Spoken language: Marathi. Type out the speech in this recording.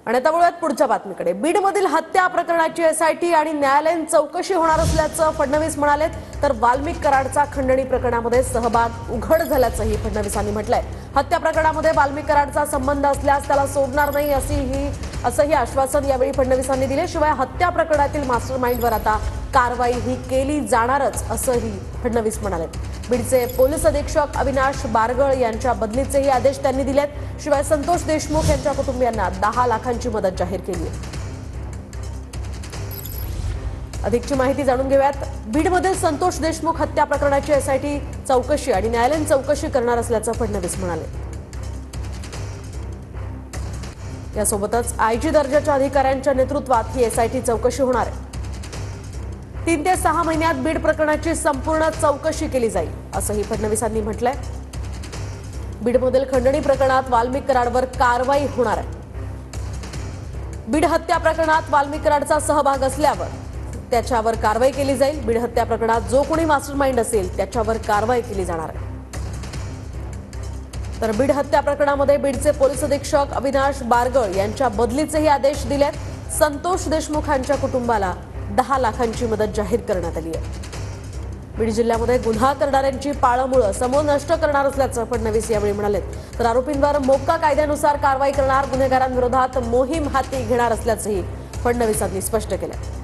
आणि आता वळूयात पुढच्या बातमीकडे। बीडमधील हत्या प्रकरणाची एसआयटी आणि न्यायालयीन चौकशी होणार असल्याचं फडणवीस म्हणाले। तर वाल्मिक कराडचा खंडणी प्रकरणामध्ये सहभाग उघड झाल्याचंही फडणवीसांनी म्हटलंय। हत्या प्रकरणामध्ये वाल्मिक कराडचा संबंध असल्यास त्याला सोडणार नाही असंही आश्वासन यावेळी फडणवीसांनी दिले। शिवाय हत्या प्रकरणातील मास्टरमाइंडवर आता कारवाई ही केली जाणारच असंही फडणवीस म्हणाले। बीडचे पोलीस अधीक्षक अविनाश बारगळ यांच्या बदलीचेही आदेश त्यांनी दिलेत। शिवाय संतोष देशमुख यांच्या कुटुंबियांना 10 लाखांची मदत जाहीर केली आहे। अधिकची माहिती जाणून घेऊयात। बीडमध्ये संतोष देशमुख हत्या प्रकरणाची एसआयटी चौकशी आणि न्यायालयीन चौकशी करणार असल्याचं फडणवीस म्हणाले। यासोबतच आयजी दर्जाच्या अधिकाऱ्यांच्या नेतृत्वात ही एसआयटी चौकशी होणार आहे। 3 ते 6 महिन्यात बीड प्रकरणाची संपूर्ण चौकशी केली जाईल असंही फडणवीसांनी म्हटलंय। बीडमधील खंडणी प्रकरणात वाल्मिक कराडवर कारवाई होणार आहे। बीड हत्या प्रकरणात वाल्मिक कराडचा सहभाग असल्यावर त्याच्यावर कारवाई केली जाईल। बीड हत्या प्रकरणात जो कोणी मास्टरमाइंड असेल त्याच्यावर कारवाई केली जाणार आहे। तर बीड हत्या प्रकरणामध्ये बीडचे पोलीस अधीक्षक अविनाश बारगळ यांच्या बदलीचेही आदेश दिलेत। संतोष देशमुखांच्या कुटुंबाला 10 लाखांची मदत जाहीर करण्यात आली आहे। बीड जिल्ह्यामध्ये गुन्हा करणाऱ्यांची पाळंमुळं समूळ नष्ट करणार असल्याचं फडणवीस यावेळी म्हणाले। तर आरोपींवर मोक्का कायद्यानुसार कारवाई करणार, गुन्हेगारांविरोधात मोहीम हाती घेणार असल्याचंही फडणवीसांनी स्पष्ट केलं।